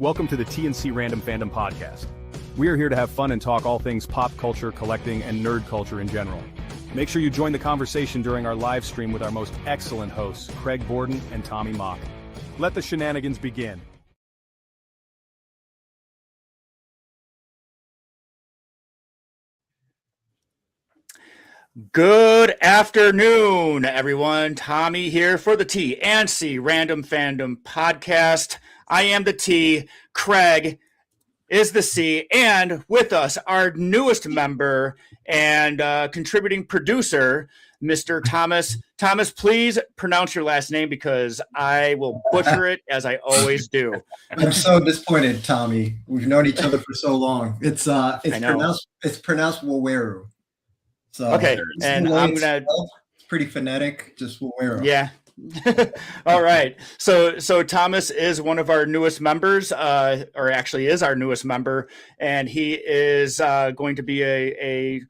Welcome to the T C Random Fandom podcast. We are here to have fun and talk all things pop culture, collecting, and nerd culture in general. Make sure you join the conversation during our live stream with our most excellent hosts, Craig Borden and Tommy Mock. Let the shenanigans begin. Good afternoon, everyone. Tommy here for the T C Random Fandom podcast. I am the T, Craig is the C, and with us, our newest member and contributing producer, Mr. Thomas. Thomas, please pronounce your last name because I will butcher it as I always do. I'm so disappointed, Tommy. We've known each other for so long. It's pronounced Waweru. So okay, and I'm gonna. It's pretty phonetic, just Waweru. Yeah. All right. So Thomas is one of our newest members, or actually is our newest member, and he is going to be a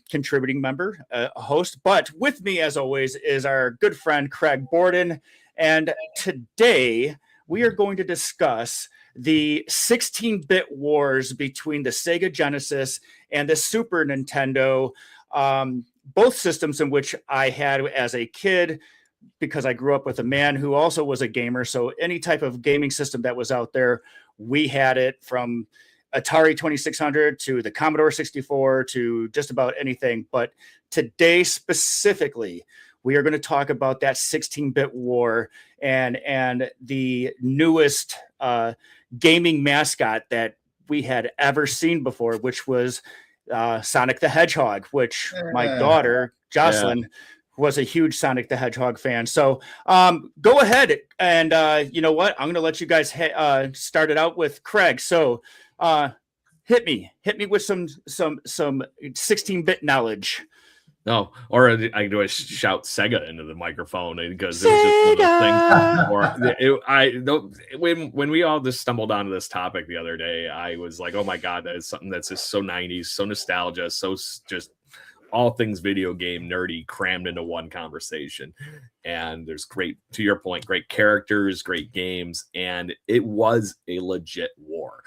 contributing member, a host. But with me, as always, is our good friend Craig Borden, and today we are going to discuss the 16-bit wars between the Sega Genesis and the Super Nintendo, both systems in which I had as a kid, because I grew up with a man who also was a gamer. So any type of gaming system that was out there, we had it, from Atari 2600 to the Commodore 64 to just about anything. But today specifically, we are going to talk about that 16-bit war and the newest gaming mascot that we had ever seen before, which was Sonic the Hedgehog, which my daughter, Jocelyn, was a huge Sonic the Hedgehog fan. So go ahead and you know what? I'm going to let you guys start it out with Craig. So hit me with some 16-bit knowledge. No, or I do I shout Sega into the microphone because it was just one of those things. When we all just stumbled onto this topic the other day, I was like, oh my God, that is something that's just so 90s, so nostalgia, so just all things video game nerdy crammed into one conversation. And there's great, to your point, great characters, great games, and it was a legit war.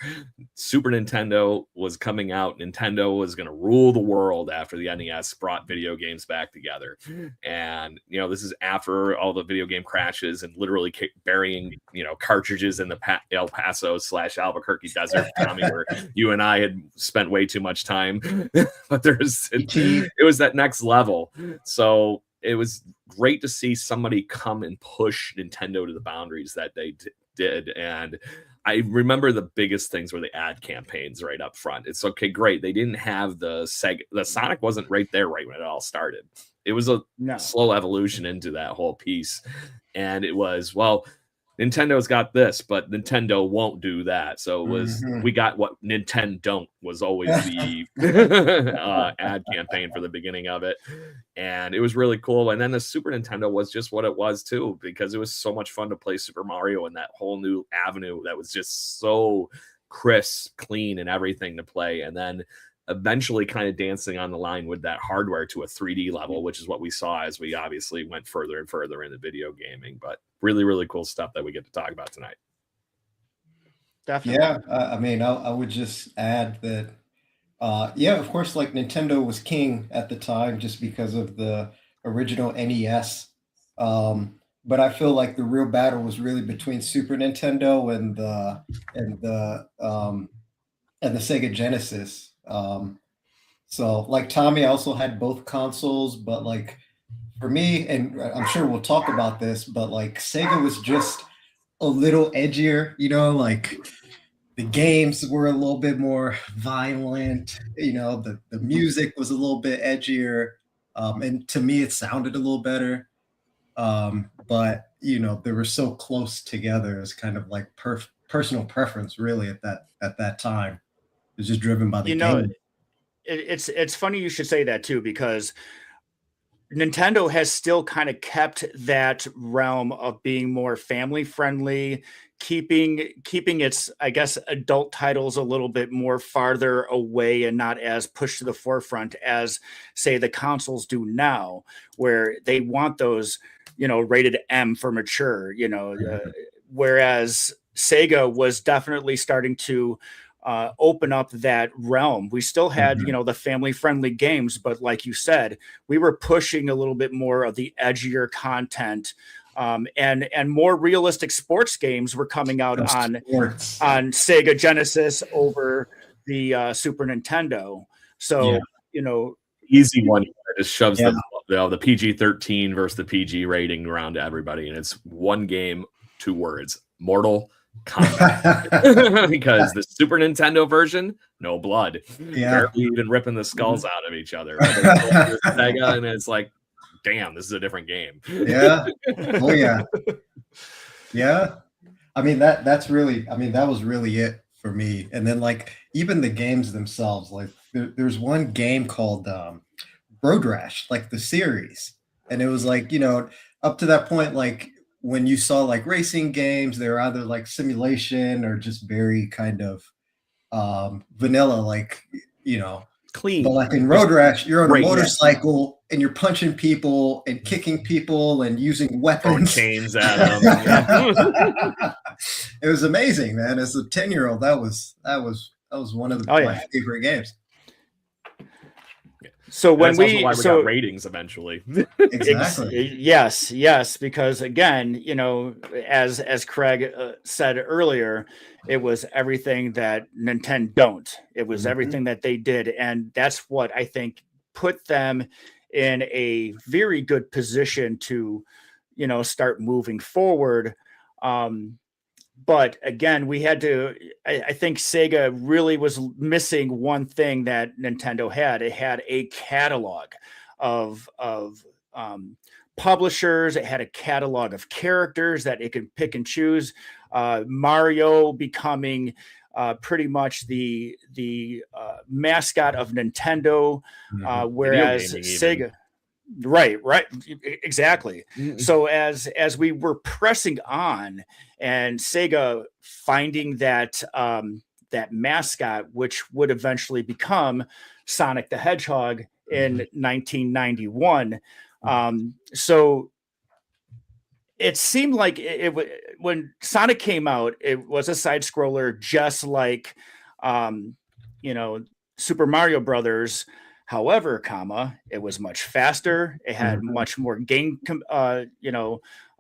Super Nintendo was coming out. Nintendo was going to rule the world after the NES brought video games back together. And, you know, this is after all the video game crashes and literally burying, you know, cartridges in the El Paso / Albuquerque desert, Tommy, where you and I had spent way too much time. But it was that next level. So it was great to see somebody come and push Nintendo to the boundaries that they did. And I remember the biggest things were the ad campaigns right up front. It's okay, great. They didn't have the Sonic wasn't right there right when it all started. It was a slow evolution into that whole piece. And it was, well, Nintendo's got this, but Nintendo won't do that. So it was, we got what Nintendon't was always the ad campaign for the beginning of it. And it was really cool. And then the Super Nintendo was just what it was too, because it was so much fun to play Super Mario in that whole new avenue that was just so crisp, clean, and everything to play. And then eventually kind of dancing on the line with that hardware to a 3D level, which is what we saw as we obviously went further and further into video gaming. But really, really cool stuff that we get to talk about tonight. Definitely. Yeah, I mean, I would just add that, yeah, of course, like Nintendo was king at the time just because of the original NES. But I feel like the real battle was really between Super Nintendo and the Sega Genesis. So like Tommy, I also had both consoles, but like for me, and I'm sure we'll talk about this, but like Sega was just a little edgier, you know, like the games were a little bit more violent, you know, the music was a little bit edgier. And to me, it sounded a little better. But you know, they were so close together. It's kind of like personal preference really at that time. It was just driven by the game. It's funny you should say that too, because Nintendo has still kind of kept that realm of being more family friendly, keeping its, I guess, adult titles a little bit more farther away and not as pushed to the forefront as, say, the consoles do now, where they want those, you know, rated M for mature, you know, whereas Sega was definitely starting to open up that realm. We still had, the family friendly games, but like you said, we were pushing a little bit more of the edgier content. And more realistic sports games were coming out on Sega Genesis over the Super Nintendo. So, easy one just shoves the PG-13 versus the PG rating around to everybody, and it's one game, 2 words: Mortal Kombat. Because the Super Nintendo version, no blood, barely even ripping the skulls out of each other. Sega, and it's like, damn, this is a different game. Oh yeah. I mean, that was really it for me. And then like even the games themselves, like there's one game called Road Rash, like the series, and it was like, up to that point, like when you saw like racing games, they were either like simulation or just very kind of vanilla, like clean. But like in Road Rash, you're on a motorcycle and you're punching people and kicking people and using weapons. Chains at them. It was amazing, man. As a 10-year-old, that was one of my favorite games. So when we got ratings eventually. Exactly. Yes, because again, as Craig said earlier, it was everything that Nintendon't. It was everything that they did, and that's what I think put them in a very good position to, start moving forward. But again, we had to, I think Sega really was missing one thing that Nintendo had. It had a catalog of publishers. It had a catalog of characters that it could pick and choose. Mario becoming pretty much the mascot of Nintendo, whereas Sega... Right, exactly. So as we were pressing on, and Sega finding that that mascot, which would eventually become Sonic the Hedgehog in 1991, so it seemed like when Sonic came out, it was a side scroller, just like Super Mario Brothers. However, it was much faster. It had much more game,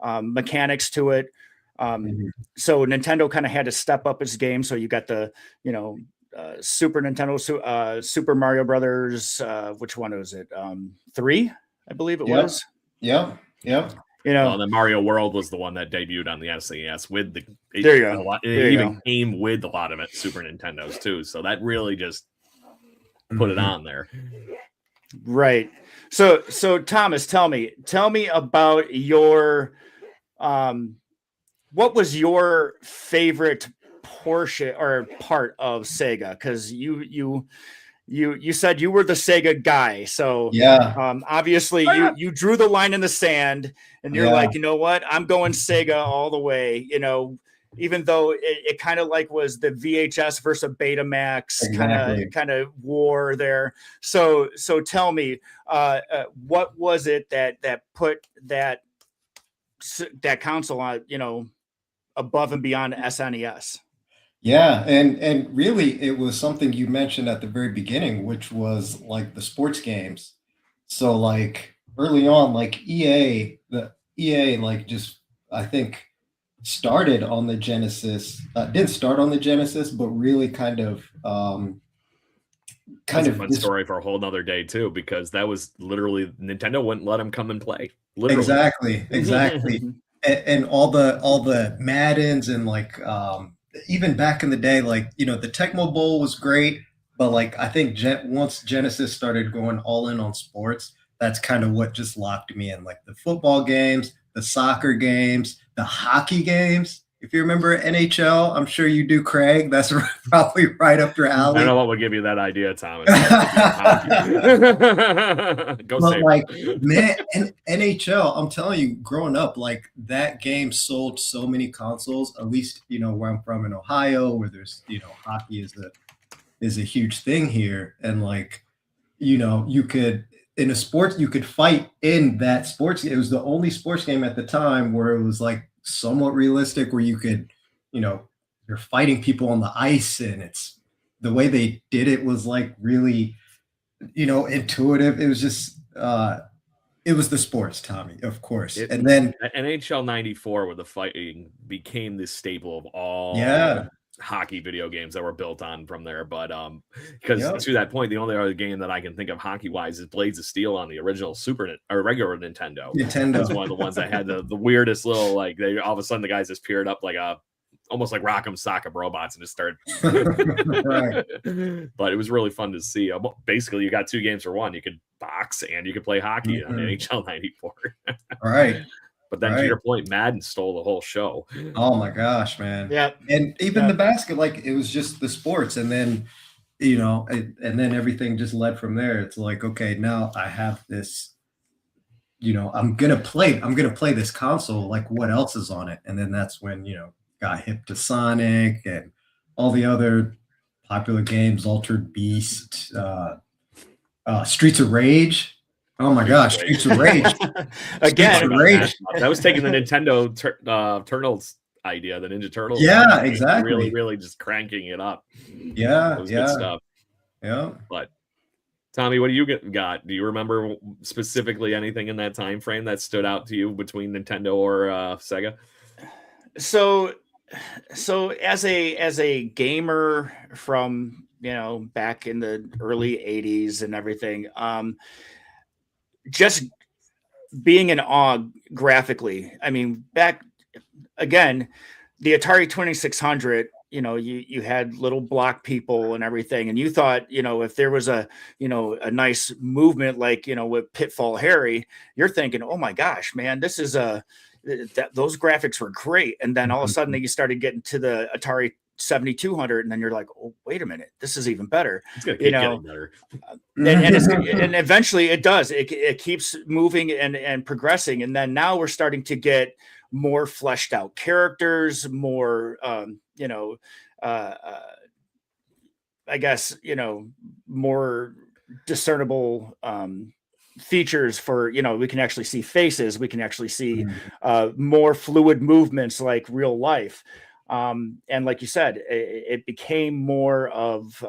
mechanics to it. So Nintendo kind of had to step up its game. So you got the, Super Nintendo, Super Mario Brothers. Which one was it? 3, I believe it was. Yeah. The Mario World was the one that debuted on the SNES with the. There you go. It even came with a lot of it Super Nintendos too. So that really just put it on there. Right. So Thomas, tell me about your what was your favorite portion or part of Sega? Because you said you were the Sega guy. So obviously you drew the line in the sand and you're like, you know what? I'm going Sega all the way, even though it kind of like was the VHS versus Betamax kind of war there. So tell me, what was it that put that console on, above and beyond SNES? Yeah, and really it was something you mentioned at the very beginning, which was like the sports games. So like early on, like EA like just, I think, started on the Genesis, didn't start on the Genesis, but really kind of a fun story for a whole nother day too, because that was literally Nintendo wouldn't let them come and play. Literally. Exactly. and all the Maddens and like even back in the day, like the Tecmo Bowl was great, but like I think once Genesis started going all in on sports, that's kind of what just locked me in, like the football games, the soccer games, the hockey games. If you remember NHL, I'm sure you do, Craig. That's probably right up your alley. I don't know what would give you that idea, Thomas. Go but like, man, and NHL, I'm telling you, growing up, like that game sold so many consoles, at least, where I'm from in Ohio, where there's, hockey is a huge thing here. And like, you could, in a sport, you could fight in that sports. It was the only sports game at the time where it was like somewhat realistic, where you could you're fighting people on the ice, and it's the way they did it was like really, intuitive. It was just it was the sports, Tommy, of course. And then NHL 94 with the fighting became the staple of all hockey video games that were built on from there. But because to that point, the only other game that I can think of hockey wise is Blades of Steel on the original regular Nintendo. That's one of the ones that had the weirdest little, like, they all of a sudden the guys just appeared up like almost like Rock'em Sock'em Robots and just started. Right. But it was really fun to see. Basically, you got two games for one. You could box and you could play hockey on NHL 94. Right. But then to your point, Madden stole the whole show. Oh my gosh, man. Yeah. And even the basket, like, it was just the sports. And then, and then everything just led from there. It's like, okay, now I have this, I'm going to play this console. Like, what else is on it? And then that's when, got hip to Sonic and all the other popular games, Altered Beast, Streets of Rage. Oh my gosh, Streets of Rage. Again, that was taking the Nintendo Turtles idea, the Ninja Turtles. Yeah, exactly. Really, really just cranking it up. Yeah, it was good stuff. Yeah. But Tommy, what do you got? Do you remember specifically anything in that time frame that stood out to you between Nintendo or Sega? So as a gamer from back in the early 80s and everything, just being in awe graphically. I mean, back again, the Atari 2600, you had little block people and everything, and you thought, if there was a nice movement like with Pitfall Harry, you're thinking, oh my gosh, man, this is those graphics were great. And then all of a sudden you started getting to the Atari 7200, and then you're like, oh, wait a minute, this is even better. It's gonna keep getting better. And eventually it does. It keeps moving and progressing. And then now we're starting to get more fleshed out characters, more I guess more discernible features for we can actually see faces, we can actually see more fluid movements like real life, and like you said, it became more of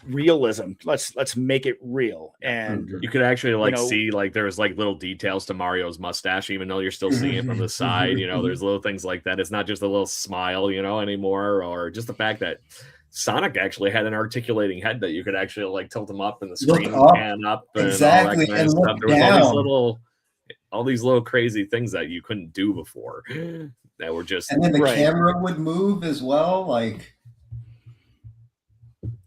realism. Let's make it real. And you could actually see like there was like little details to Mario's mustache, even though you're still seeing it from the side. There's little things like that. It's not just a little smile anymore, or just the fact that Sonic actually had an articulating head that you could actually like tilt him up and the screen pan up and exactly, all that kind of stuff. There was all these little crazy things that you couldn't do before that were just, and then the camera would move as well, like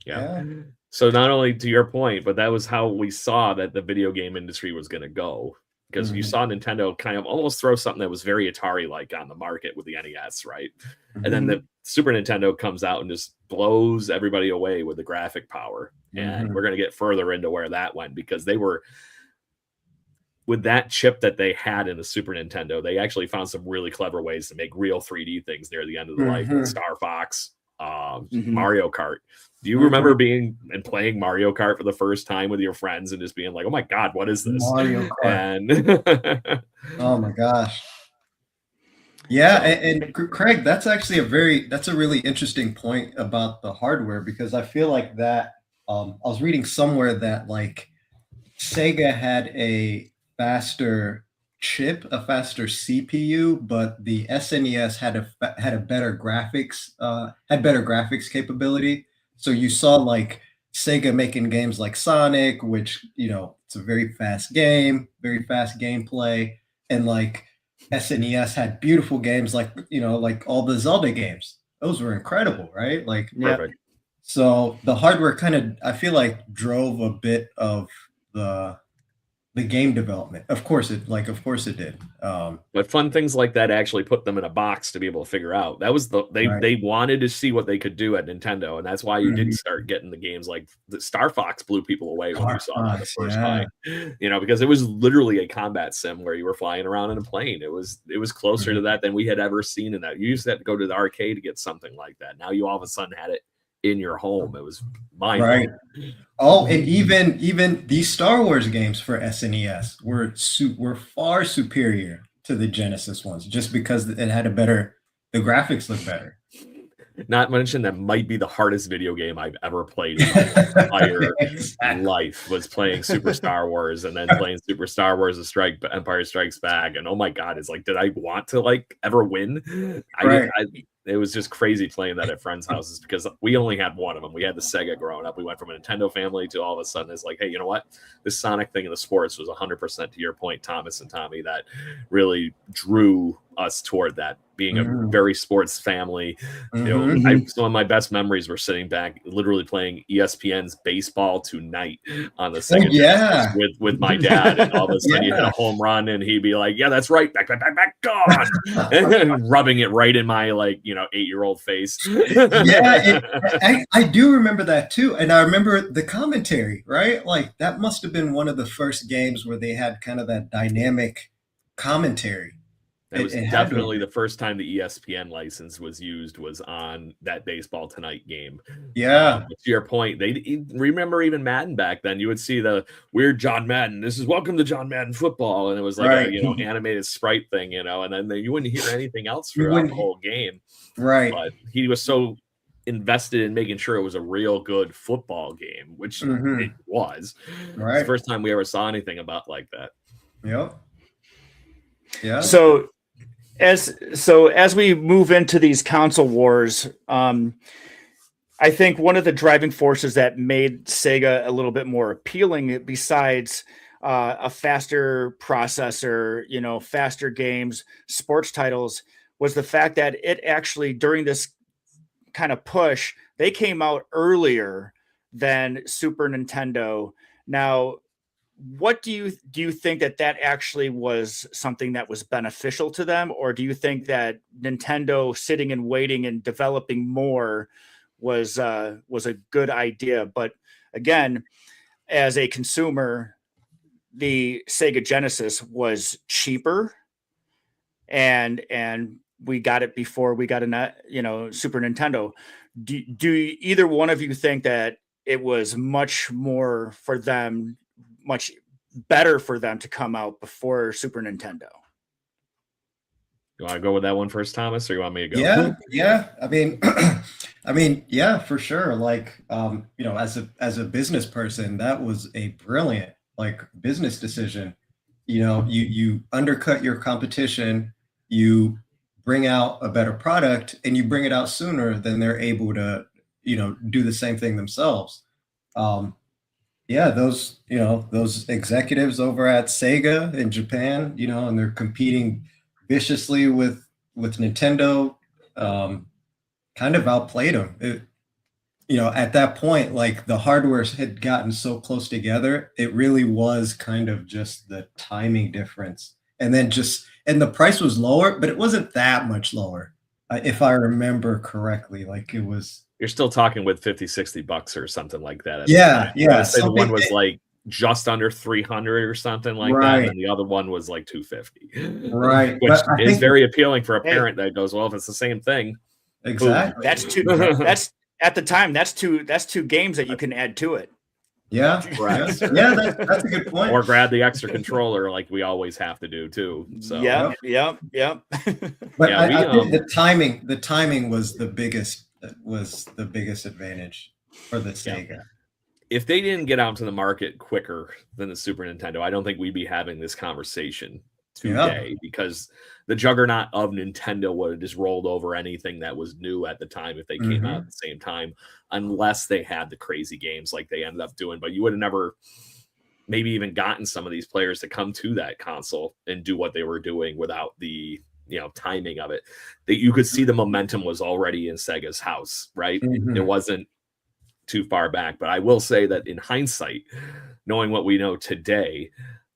yeah. So not only to your point, but that was how we saw that the video game industry was going to go, because you saw Nintendo kind of almost throw something that was very Atari-like on the market with the NES, right? And then the Super Nintendo comes out and just blows everybody away with the graphic power. And we're going to get further into where that went, because they were, with that chip that they had in the Super Nintendo, they actually found some really clever ways to make real 3D things near the end of the life, with Star Fox, Mario Kart. Do you remember being and playing Mario Kart for the first time with your friends and just being like, oh my God, what is this? Mario Kart. And oh my gosh. Yeah, and Craig, that's actually a really interesting point about the hardware, because I feel like that I was reading somewhere that like Sega had a faster chip, a faster CPU, but the SNES had a better graphics, had better graphics capability. So you saw like Sega making games like Sonic, which it's a very fast game, very fast gameplay, and like SNES had beautiful games like like all the Zelda games. Those were incredible, right? Like, perfect. So the hardware kind of, I feel like, drove a bit of the game development. Of course it did. But fun things like that actually put them in a box to be able to figure out. That was they wanted to see what they could do at Nintendo, and that's why you did start getting the games like the Star Fox blew people away when you saw that the first time. Because it was literally a combat sim where you were flying around in a plane. It was closer to that than we had ever seen in that. You used to have to go to the arcade to get something like that. Now you all of a sudden had it in your home. It was mind-blowing. Right. Oh, and even these Star Wars games for SNES were far superior to the Genesis ones, just because it had the the graphics look better. Not mention that might be the hardest video game I've ever played in my entire life, was playing Super Star Wars, and then playing Super Star Wars Empire Strikes Back. And oh my God, it's like, did I want to like ever win? It was just crazy playing that at friends' houses because we only had one of them. We had the Sega growing up. We went from a Nintendo family to all of a sudden it's like, hey, you know what? This Sonic thing in the sports was 100% to your point, Thomas and Tommy, that really drew us toward that, being a very sports family. You know, some of my best memories were sitting back, literally playing ESPN's Baseball Tonight on the Sega Genesis with my dad, and all of a sudden you hit a home run, and he'd be like, "Yeah, that's right, back, gone," and rubbing it right in my 8-year-old face. I do remember that too, and I remember the commentary. Right, like that must have been one of the first games where they had kind of that dynamic commentary. It was definitely the first time the ESPN license was used, was on that Baseball Tonight game. To your point, they remember even Madden back then. You would see the weird John Madden. This is welcome to John Madden football, and it was like a animated sprite thing, and then you wouldn't hear anything else throughout the whole game. Right, but he was so invested in making sure it was a real good football game, which it was. Right, it's the first time we ever saw anything about like that. Yep. Yeah. So as we move into these console wars, I think one of the driving forces that made Sega a little bit more appealing, besides a faster processor, faster games, sports titles, was the fact that it actually, during this kind of push, they came out earlier than Super Nintendo. Now, what do you think that actually was something that was beneficial to them, or do you think that Nintendo sitting and waiting and developing more was a good idea? But again, as a consumer, the Sega Genesis was cheaper, and we got it before we got a Super Nintendo. Do either one of you think that it was much better for them to come out before Super Nintendo? You want to go with that one first, Thomas, or you want me to go? Yeah. I mean, yeah, for sure. Like, as a business person, that was a brilliant business decision. You undercut your competition, you bring out a better product, and you bring it out sooner than they're able to, do the same thing themselves. Those executives over at Sega in Japan, and they're competing viciously with Nintendo, kind of outplayed them. At that point, the hardware had gotten so close together, it really was kind of just the timing difference. And then and the price was lower, but it wasn't that much lower, if I remember correctly. It was... You're still talking with $50-$60 or something like that. Yeah. The one was just under 300 or something like that, and the other one was $250. Right, which is very appealing for a parent that goes, well, if it's the same thing. Exactly. That's at the time. That's two games that you can add to it. Yeah. Right. That's a good point. Or grab the extra controller like we always have to do too. So Yep. But I think the timing was the biggest advantage for the Sega. If they didn't get out to the market quicker than the Super Nintendo, I don't think we'd be having this conversation today, because the juggernaut of Nintendo would have just rolled over anything that was new at the time if they came out at the same time, unless they had the crazy games like they ended up doing. But you would have never maybe even gotten some of these players to come to that console and do what they were doing without the timing of it. That you could see the momentum was already in Sega's house, right? It wasn't too far back. But I will say that in hindsight, knowing what we know today,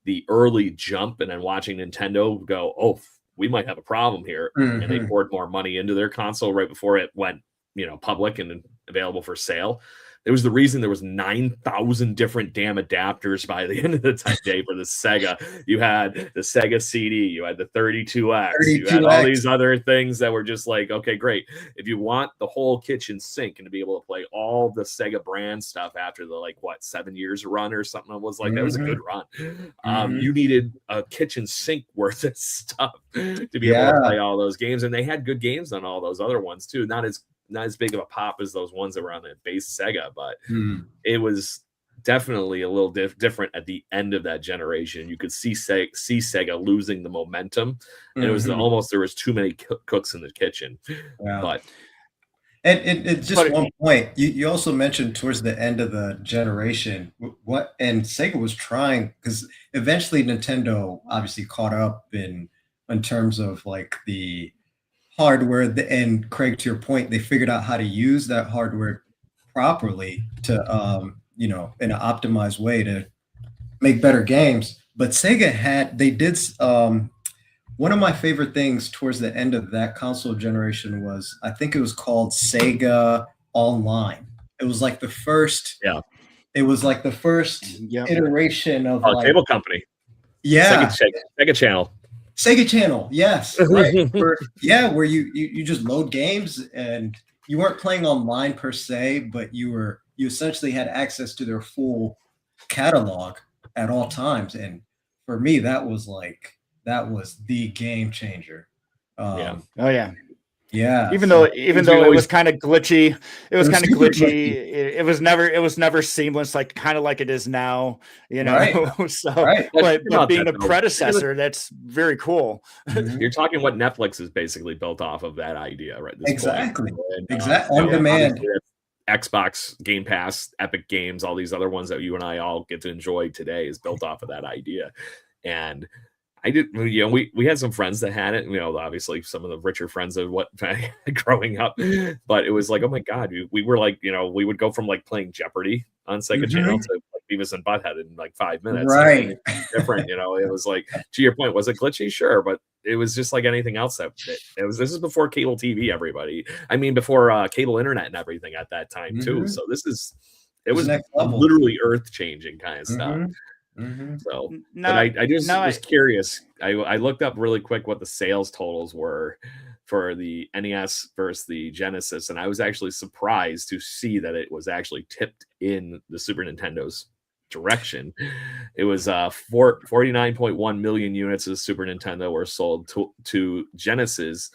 the early jump and then watching Nintendo go, oh, we might have a problem here, and they poured more money into their console right before it went public and available for sale, It was the reason there was 9,000 different damn adapters by the end of the day for the Sega. You had the Sega CD, you had the 32X, you had all these other things that were just like, okay, great. If you want the whole kitchen sink and to be able to play all the Sega brand stuff after the 7 years run or something, it was like that was a good run. You needed a kitchen sink worth of stuff to be able to play all those games, and they had good games on all those other ones too. Not as big of a pop as those ones that were on the base Sega, but it was definitely a little different at the end of that generation. You could see Sega losing the momentum, and it was almost there was too many cooks in the kitchen. But and just one point, you also mentioned towards the end of the generation and Sega was trying, because eventually Nintendo obviously caught up in terms of the hardware, and Craig, to your point, they figured out how to use that hardware properly to in an optimized way to make better games. But Sega did one of my favorite things towards the end of that console generation was, I think it was called Sega Online. It was the first iteration of cable company. Sega Channel. Sega Channel, yes, right. Where you just load games, and you weren't playing online per se, but you essentially had access to their full catalog at all times. And for me, that was the game changer. Even though it was kind of glitchy, it was never seamless, kind of like it is now, Right. But being a predecessor, that's very cool. You're talking what Netflix is basically built off of, that idea, right? Exactly. On demand. Xbox, Game Pass, Epic Games, all these other ones that you and I all get to enjoy today is built off of that idea. And I did, we had some friends that had it, obviously some of the richer friends of what growing up, but it was oh my God, we were we would go from playing Jeopardy on Sega Channel to Beavis and Butthead in 5 minutes. Right. Different, it was to your point, was it glitchy? Sure. But it was just like anything else this is before cable TV, everybody. I mean, before cable internet and everything at that time too. So it was literally earth changing kind of stuff. So, but I just was curious. I looked up really quick what the sales totals were for the NES versus the Genesis, and I was actually surprised to see that it was actually tipped in the Super Nintendo's direction. It was 49.1 million units of Super Nintendo were sold to Genesis,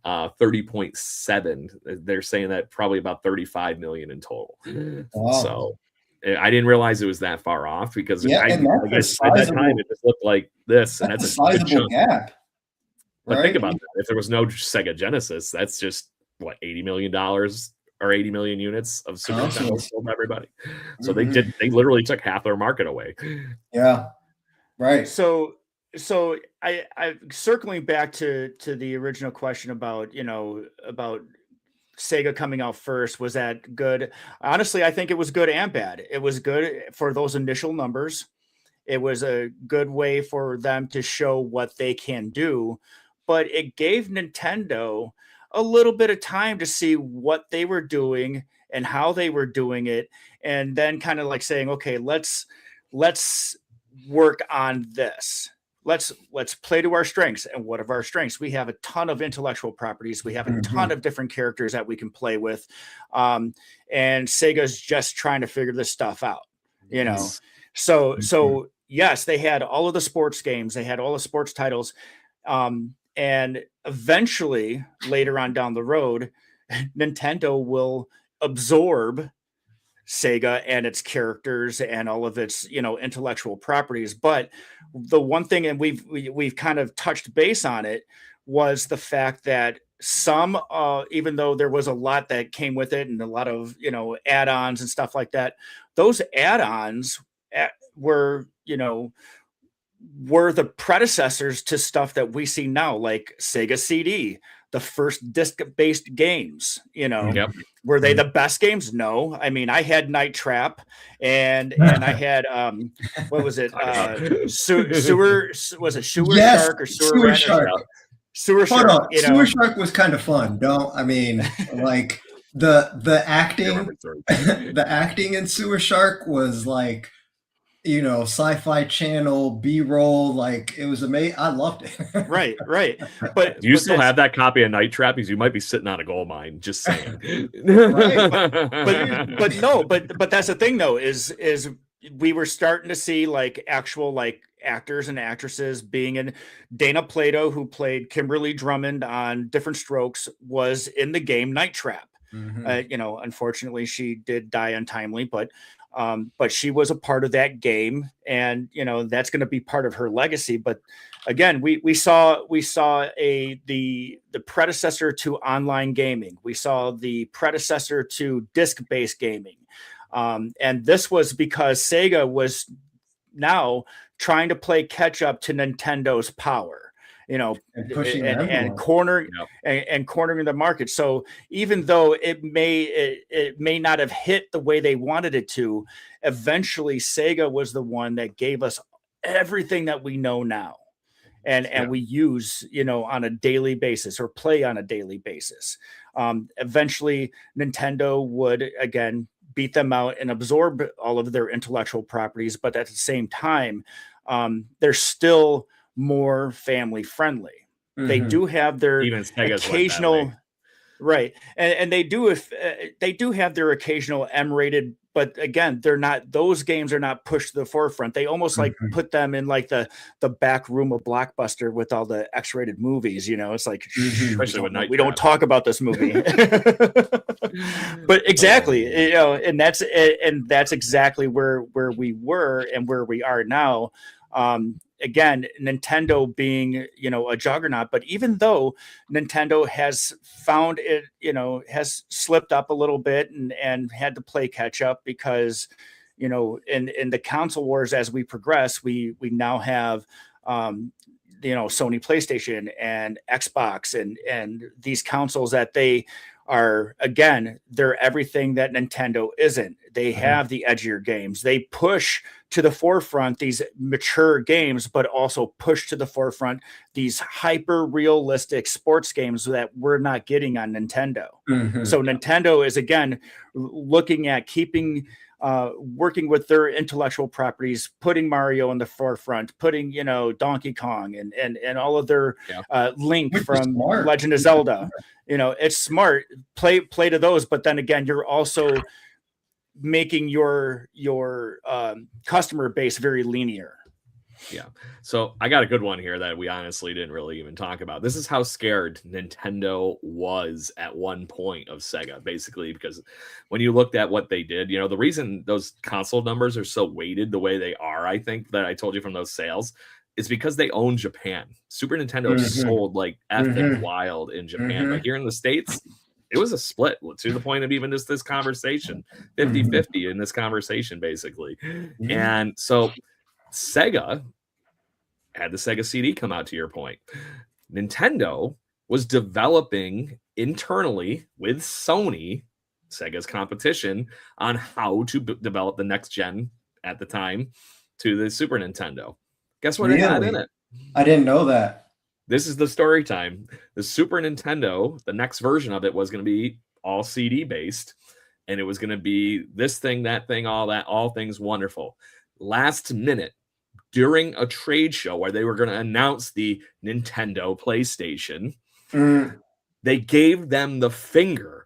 30.7. They're saying that probably about 35 million in total. Wow. So I didn't realize it was that far off, because I guess at that time it just looked like this, and that's a sizable gap. But think about that. If there was no Sega Genesis, that's just $80 million or 80 million units of Super Nintendo sold to everybody. So they literally took half their market away. Yeah. Right. So I circling back to the original question about Sega coming out first, was that good? Honestly, I think it was good and bad. It was good for those initial numbers. It was a good way for them to show what they can do, but it gave Nintendo a little bit of time to see what they were doing and how they were doing it, and then kind of saying, okay, let's work on this. Let's play to our strengths. And what of our strengths? We have a ton of intellectual properties. We have a ton of different characters that we can play with. And Sega's just trying to figure this stuff out, So yes, they had all of the sports games. They had all the sports titles. And eventually, later on down the road, Nintendo will absorb Sega and its characters and all of its, intellectual properties. But the one thing, and we've kind of touched base on it, was the fact that some, even though there was a lot that came with it and a lot of, add-ons and stuff like that, those add-ons were the predecessors to stuff that we see now, like Sega CD, the first disc-based games. Were they the best games? No. I mean, I had Night Trap, and I had what was it? Sewer was it Shark or Sewer Shark? Sewer Shark. Sewer Shark was kind of fun. The I acting, remember stories. the acting in Sewer Shark was like, Sci-Fi Channel B-roll. Like it was amazing. I loved it. Right. But Do you but still that's have that copy of Night Trap? Because you might be sitting on a gold mine. Just saying. Right. but that's the thing though, is we were starting to see like actual like actors and actresses being in. Dana Plato, who played Kimberly Drummond on Different Strokes, was in the game Night Trap. Mhm. Unfortunately she did die untimely, but she was a part of that game, and that's going to be part of her legacy. But again, we saw the predecessor to online gaming. We saw the predecessor to disc-based gaming, and this was because Sega was now trying to play catch up to Nintendo's power, And pushing the and envelope. cornering Yep. and cornering the market. So even though it may not have hit the way they wanted it to, eventually Sega was the one that gave us everything that we know now, and Yeah. we use on a daily basis, or play on a daily basis. Eventually Nintendo would again beat them out and absorb all of their intellectual properties, but at the same time, they're still more family friendly. They Mhm. do have their Even Sega's went that occasional way. right, and they do, if they do have their occasional M-rated, but again, they're not, those games are not pushed to the forefront. They almost like Mhm. put them in like the back room of Blockbuster with all the X-rated movies. It's like, Mhm. Especially with Night we don't Trap. talk about this movie. But exactly, and that's exactly where we were and where we are now. Again, Nintendo being a juggernaut, but even though Nintendo has found it, has slipped up a little bit and had to play catch up, because in the console wars, as we progress, we now have Sony PlayStation and Xbox and these consoles that they are, again, they're everything that Nintendo isn't. They have the edgier games. They push to the forefront these mature games, but also push to the forefront these hyper realistic sports games that we're not getting on Nintendo. Mhm. So Nintendo is again looking at keeping working with their intellectual properties, putting Mario in the forefront, putting Donkey Kong and all of their Link Which is from smart. Legend of Zelda. It's smart. Play to those, but then again, you're also making your customer base very linear. Yeah. So I got a good one here that we honestly didn't really even talk about. This is how scared Nintendo was at one point of Sega, basically, because when you looked at what they did, the reason those console numbers are so weighted the way they are, I think, that I told you from those sales, is because they own Japan. Super Nintendo sold like effing wild in Japan, but here in the States, it was a split to the point of even just this conversation, 50-50 in this conversation, basically. And so Sega had the Sega CD come out, to your point. Nintendo was developing internally with Sony, Sega's competition, on how to develop the next gen at the time to the Super Nintendo. Guess what it had in it? I didn't know that. This is the story time. The Super Nintendo, the next version of it was going to be all CD based, and it was going to be this thing, that thing, all that, all things wonderful. Last minute, during a trade show where they were going to announce the Nintendo PlayStation, they gave them the finger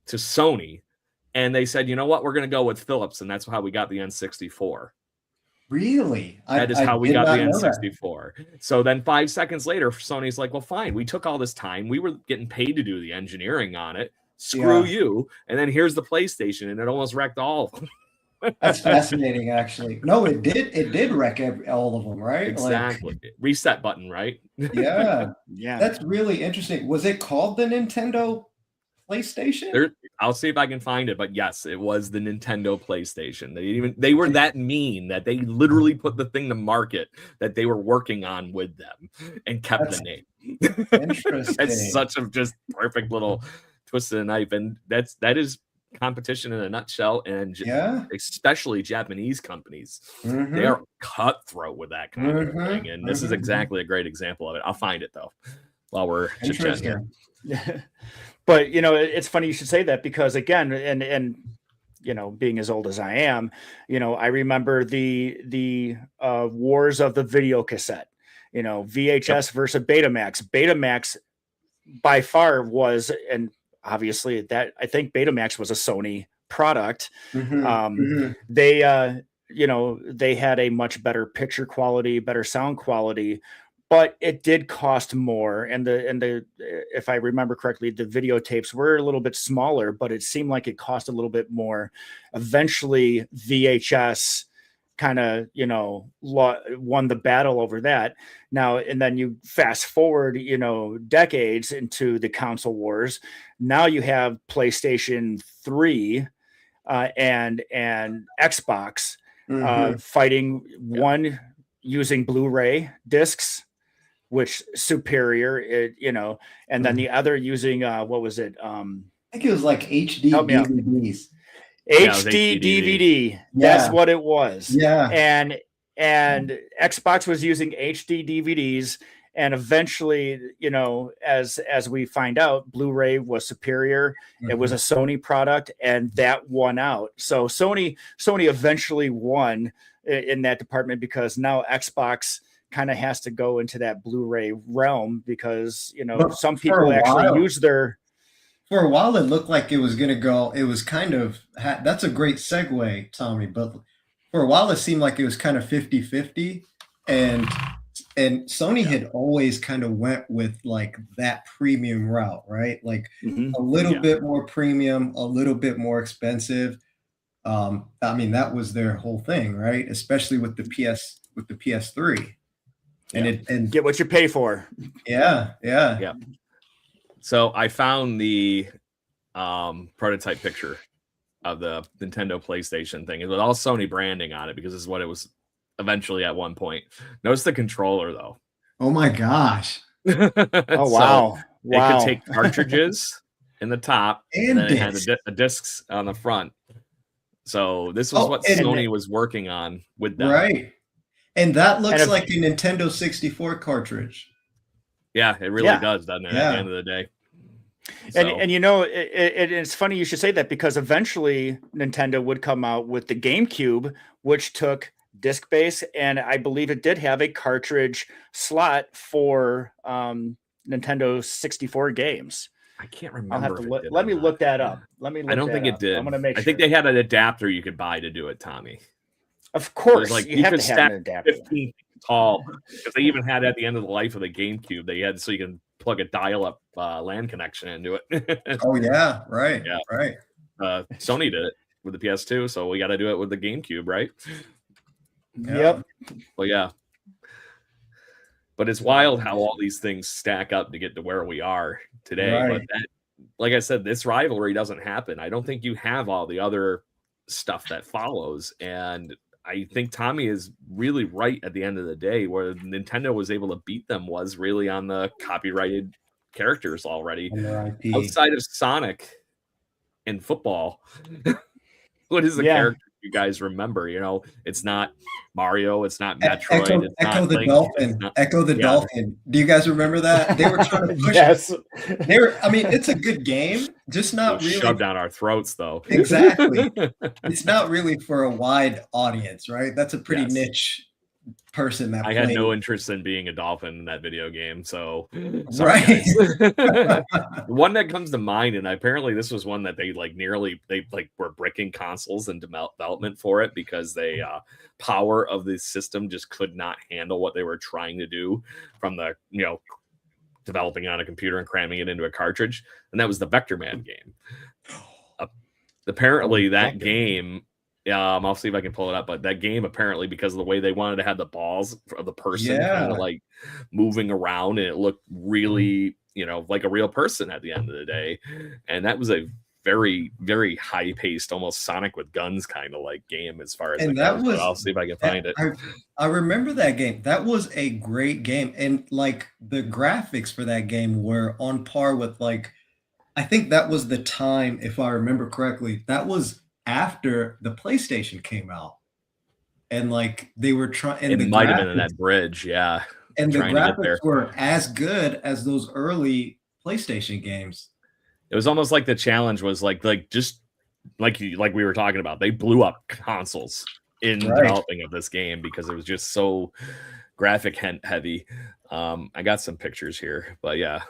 to Sony, and they said, you know what, we're going to go with Philips, and that's how we got the N64. Really? That is how we got the N64. So then 5 seconds later, Sony's like, well, fine, we took all this time. We were getting paid to do the engineering on it. Screw you. And then here's the PlayStation, and it almost wrecked all of them. That's fascinating, actually. No, it did wreck all of them, right? Exactly. Reset button, right? Yeah. Yeah. That's really interesting. Was it called the Nintendo PlayStation? I'll see if I can find it, but yes, it was the Nintendo PlayStation. They were that mean that they literally put the thing to market that they were working on with them and kept the name. Interesting. It's such a just perfect little twist of the knife, and that is competition in a nutshell. And especially Japanese companies, they are cutthroat with that kind of thing, and this is exactly a great example of it. I'll find it though while we're chit-chatting here. But it's funny you should say that, because again, and being as old as I am, I remember the wars of the video cassette. VHS versus Betamax. Betamax by far was, and obviously that, I think Betamax was a Sony product. They they had a much better picture quality, better sound quality, but it did cost more. And the if I remember correctly, the videotapes were a little bit smaller, but it seemed like it cost a little bit more. Eventually VHS kind of won the battle over that. Now and then, you fast forward decades into the console wars. Now you have PlayStation 3 and Xbox fighting, one using Blu-ray discs, which superior, and then the other using what was it? I think it was like HD DVDs. HD DVD. That's what it was. Yeah. And Xbox was using HD DVDs, and eventually, as we find out, Blu-ray was superior. It was a Sony product, and that won out. So Sony eventually won in that department, because now Xbox kind of has to go into that Blu-ray realm, because some people actually use their. For a while, it looked like it was going to go. It was kind of, that's a great segue, Tommy. But for a while, it seemed like it was kind of 50-50. And Sony had always kind of went with like that premium route, right? Like a little bit more premium, a little bit more expensive. I mean, that was their whole thing, right? Especially with the PS3. And get what you pay for. Yeah. So I found the prototype picture of the Nintendo PlayStation thing. It was all Sony branding on it, because this is what it was eventually at one point. Notice the controller, though. Oh my gosh. Oh, wow. It could take cartridges in the top, and then it had the discs on the front. So this was what Sony was working on with them. Right. And that looks like a Nintendo 64 cartridge. Yeah, it really does, doesn't it, at the end of the day? So. And it's funny you should say that, because eventually Nintendo would come out with the GameCube, which took disc-based, and I believe it did have a cartridge slot for Nintendo 64 games. I can't remember. I'll have to let me look that up. I don't think it did. I'm going to make sure. I think they had an adapter you could buy to do it, Tommy. Of course, like you have to have an adapter. 15 tall, because they even had at the end of the life of the GameCube, they had so you can plug a dial-up LAN connection into it. Oh yeah, right. Yeah, right. Sony did it with the PS2, so we got to do it with the GameCube, right? Yep. Well, yeah. But it's wild how all these things stack up to get to where we are today. Right. But like I said, this rivalry doesn't happen. I don't think you have all the other stuff that follows, and I think Tommy is really right at the end of the day. Where Nintendo was able to beat them was really on the copyrighted characters already. Outside of Sonic and football, what is the character you guys remember? It's not Mario, it's not Metroid, Echo the Dolphin. Echo the Dolphin. Do you guys remember that? They were trying to push it. I mean, it's a good game, just not really shoved down our throats, though. Exactly. It's not really for a wide audience, right? That's a pretty niche person that I had no interest in being a dolphin in that video game, so right. The one that comes to mind, and apparently this was one that they were bricking consoles and development for it, because they power of the system just could not handle what they were trying to do from the developing on a computer and cramming it into a cartridge, and that was the Vector Man game. Apparently that game, I'll see if I can pull it up, but that game, apparently, because of the way they wanted to have the balls of the person kind of like moving around, and it looked really, like a real person at the end of the day. And that was a very, very high paced, almost Sonic with guns kind of like game as far as and that goes, was. I'll see if I can find it. I remember that game. That was a great game, and like the graphics for that game were on par with I think that was the time, if I remember correctly, that was after the PlayStation came out, and they were trying. It might have been in that bridge, yeah. And the graphics were as good as those early PlayStation games. It was almost like the challenge was like just like we were talking about. They blew up consoles in developing of this game because it was just so graphic heavy. I got some pictures here, but yeah,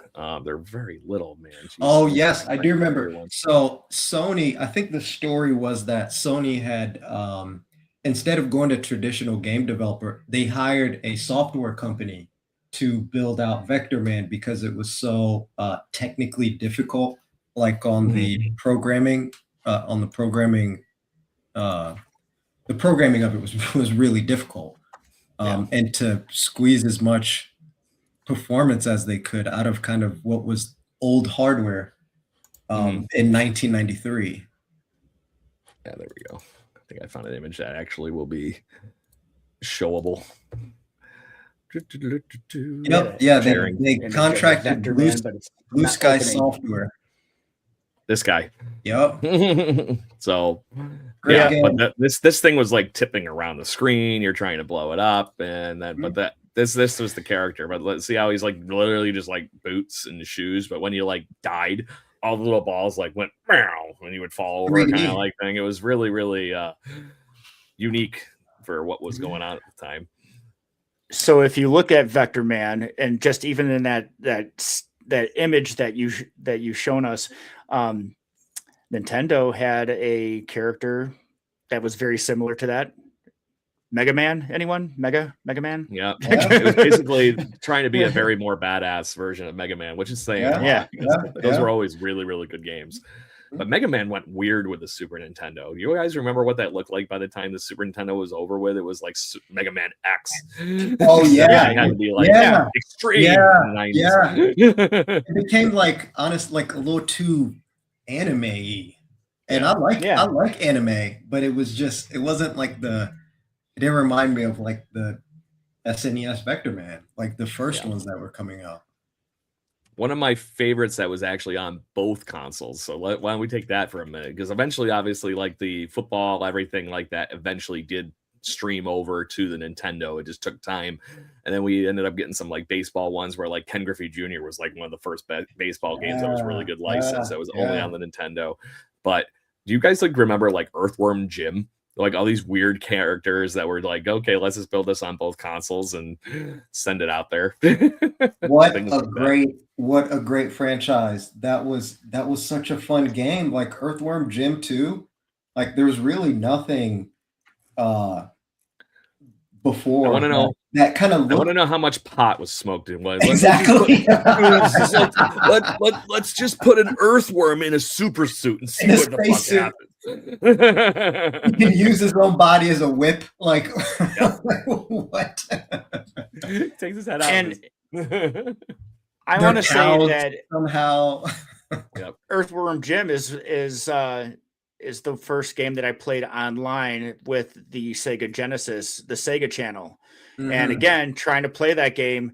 they're very little, man. Jeez. Oh yes, I do remember. So Sony, I think the story was that Sony had instead of going to traditional game developer, they hired a software company to build out Vector Man because it was so technically difficult, like on the programming, the programming of it was really difficult. And to squeeze as much performance as they could out of kind of what was old hardware in 1993. Yeah, there we go. I think I found an image that actually will be showable. Yep. Yeah, they contracted Blue Sky Software. This guy. Yep. So yeah, but this thing was like tipping around the screen. You're trying to blow it up, and then but this was the character. But let's see how he's like literally just like boots and shoes. But when you like died, all the little balls like went meow when you would fall over, kind of like thing. It was really, really unique for what was going on at the time. So if you look at Vector Man, and just even in that image that you've shown us, Nintendo had a character that was very similar to that. Mega Man, anyone? Mega Man? Yeah. It was basically trying to be a very more badass version of Mega Man, which is saying those were always really, really good games. But Mega Man went weird with the Super Nintendo. You guys remember what that looked like by the time the Super Nintendo was over with? It was like Mega Man X. Oh, yeah. It had to be like extreme. Yeah. It became like, like a little too anime-y. And I like anime, but it wasn't like it didn't remind me of like the SNES Vector Man, like the first ones that were coming out. One of my favorites that was actually on both consoles. So why don't we take that for a minute? Because eventually, obviously, like the football, everything like that eventually did stream over to the Nintendo. It just took time. And then we ended up getting some like baseball ones where like Ken Griffey Jr. was like one of the first baseball games that was really good license that was only on the Nintendo. But do you guys like remember like Earthworm Jim? Like all these weird characters that were like, okay, let's just build this on both consoles and send it out there. What a great franchise. That was such a fun game. Like Earthworm Jim 2. Like there was really nothing before. I want to know that kind of. I want to know how much pot was smoked in one. Exactly. Let's just put an earthworm in a super suit and see what the fuck happens. He can use his own body as a whip. Like what? Takes his head out. And I want to say that somehow Earthworm Jim is the first game that I played online with the Sega Genesis, the Sega channel. And again, trying to play that game,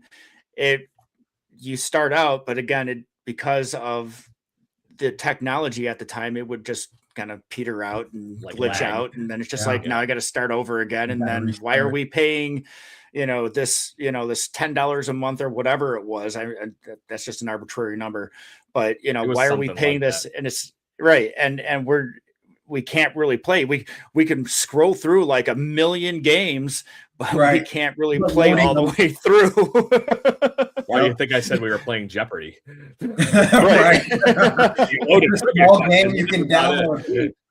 you start out, but again, because of the technology at the time, it would just kind of peter out and like glitch out. And then it's just now I got to start over again. And then why are we paying, this $10 a month or whatever it was? That's just an arbitrary number, but why are we paying this? And it's right. And we can't really play. We can scroll through like a million games, but we can't really play all the way through. Why do you think I said we were playing Jeopardy? Right. Small game you can download.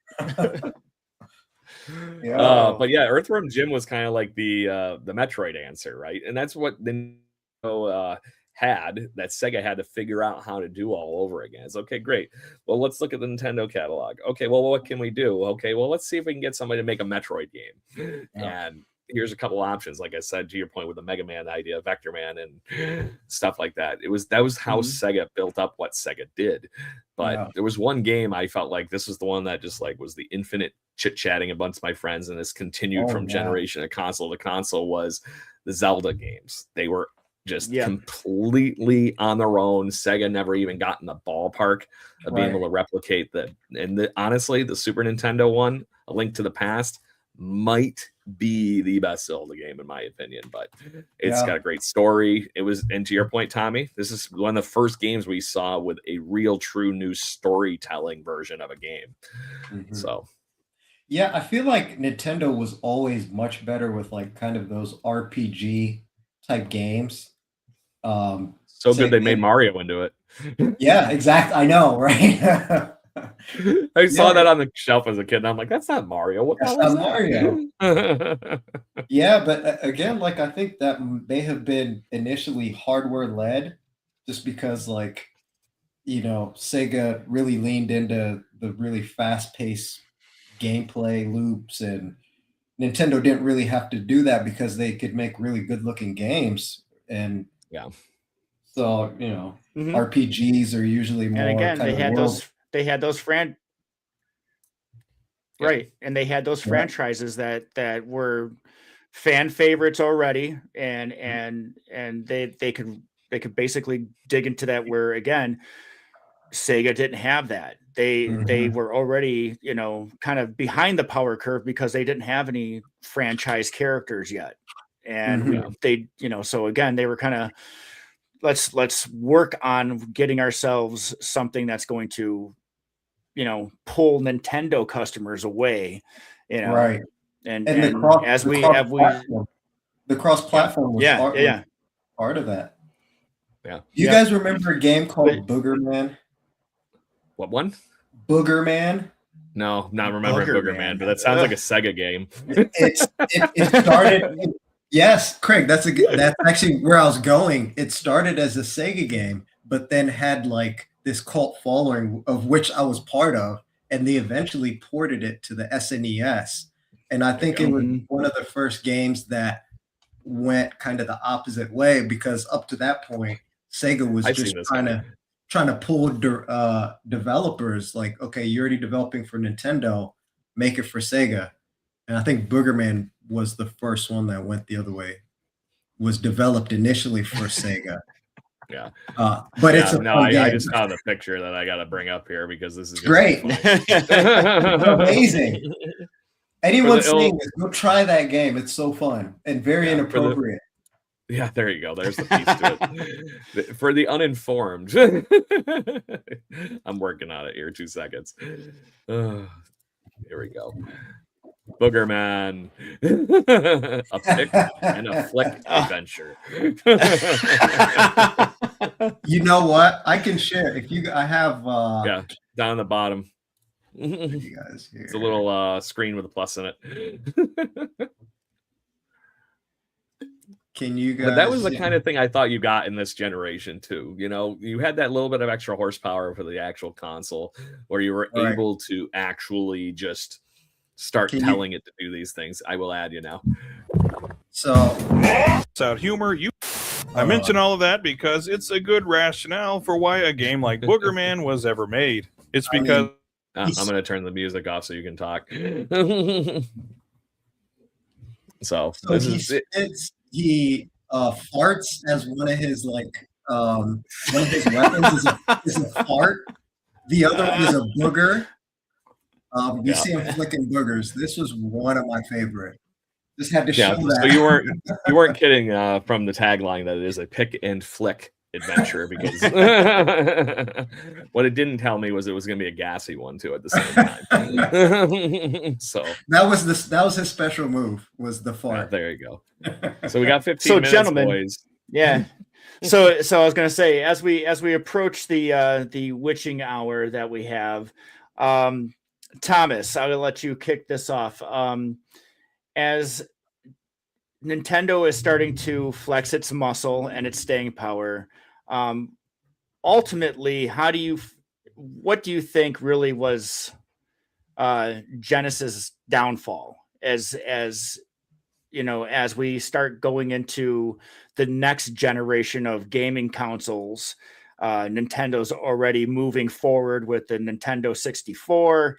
But yeah, Earthworm Jim was kind of like the Metroid answer, right? And that's what Nintendo that Sega had to figure out how to do all over again. It's okay, great. Well, let's look at the Nintendo catalog. Okay, well, what can we do? Okay, well, let's see if we can get somebody to make a Metroid game. And here's a couple options. Like I said, to your point with the Mega Man idea, Vector Man and stuff like that. That was how Sega built up what Sega did. But there was one game I felt like this was the one that just like was the infinite chit-chatting amongst my friends, and this continued from generation of console to console, was the Zelda games. They were just completely on their own. Sega never even got in the ballpark of being able to replicate that. And honestly, the Super Nintendo one, A Link to the Past, might be the best Zelda game in my opinion, but it's Yeah. got a great story. It was, and to your point, Tommy, this is one of the first games we saw with a real true new storytelling version of a game. Mhm. So Yeah, I feel like Nintendo was always much better with like kind of those RPG type games. so good they made Mario into it. Yeah, exactly. I know, right? I saw Yeah. that on the shelf as a kid, and I'm like, that's not Mario. What the That's hell is not that? Yeah, but again, like I think that may have been initially hardware led, just because like Sega really leaned into the really fast paced gameplay loops, and Nintendo didn't really have to do that because they could make really good looking games. And Yeah. so Mhm. RPGs are usually more And again, kind they of had world. those Yeah. right, and they had those Yeah. franchises that were fan favorites already, and they could basically dig into that, where again Sega didn't have that. They Mhm. were already, kind of behind the power curve because they didn't have any franchise characters yet. And Mhm. so again, they were kind of, let's work on getting ourselves something that's going to, pull Nintendo customers away, Right. and And as the we cross have we platform, the cross yeah, platform was yeah, yeah, yeah. part of that. Yeah. Do you Yep. guys remember a game called Booger Man? What one? Booger Man? No, not remembering Booger Man, but that sounds like a Sega game. It started. Yes, Craig, that's actually where I was going. It started as a Sega game, but then had like this cult following, of which I was part of, and they eventually ported it to the SNES. And I think it was Mhm. one of the first games that went kind of the opposite way, because up to that point, Sega was I've just seen this trying game. to pull developers, like, okay, you're already developing for Nintendo, make it for Sega. And I think Boogerman was the first one that went the other way. Was developed initially for Sega. Yeah. But it's Yeah, a no, fun I game. just found the picture that I got to bring up here because this is just Great. so funny. It's amazing. Anyone it'll- seeing this, go try that game. It's so fun and very Yeah, inappropriate. Yeah, there you go. There's the piece to it. For the uninformed. I'm working on it here. 2 seconds. Here we go. Booger Man. A pick and a flick adventure. You know what? I can share. I have Yeah, down the bottom. you guys here. It's a little screen with a plus in it. Can you guys? But that was the kind of thing I thought you got in this generation too. You had that little bit of extra horsepower for the actual console, where you were Right. able to actually just start telling it to do these things. I will add you now. So Out humor. I mention all of that because it's a good rationale for why a game like Booger Man was ever made. It's because I'm going to turn the music off so you can talk. So he farts as one of his one of his weapons is a fart. The other one is a booger. You see him flicking boogers. This was one of my favorite. Just had to show that. So you weren't kidding from the tagline that it is a pick and flick adventure, because what it didn't tell me was it was going to be a gassy one too at the same time. So that was his special move, was the fart. There you go. So we got 15 minutes, gentlemen, boys. Yeah. So I was going to say, as we approach the witching hour that we have, Thomas, I will let you kick this off. As Nintendo is starting to flex its muscle and its staying power, ultimately, what do you think really was Genesis' downfall? As we start going into the next generation of gaming consoles, Nintendo's already moving forward with the Nintendo 64.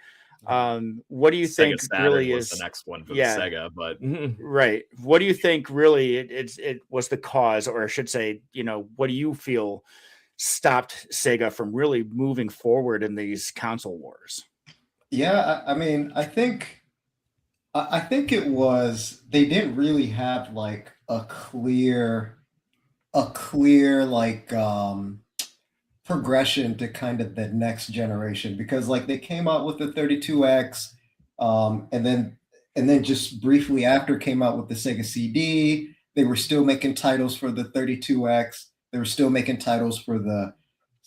What do you think Saturn really was is the next one for yeah, the Sega? But right. What do you think really it was the cause, or I should say, what do you feel stopped Sega from really moving forward in these console wars? Yeah, I mean, I think I think it was they didn't really have like a clear like progression to kind of the next generation because like they came out with the 32X, and then just briefly after came out with the Sega CD. They were still making titles for the 32X. They were still making titles for the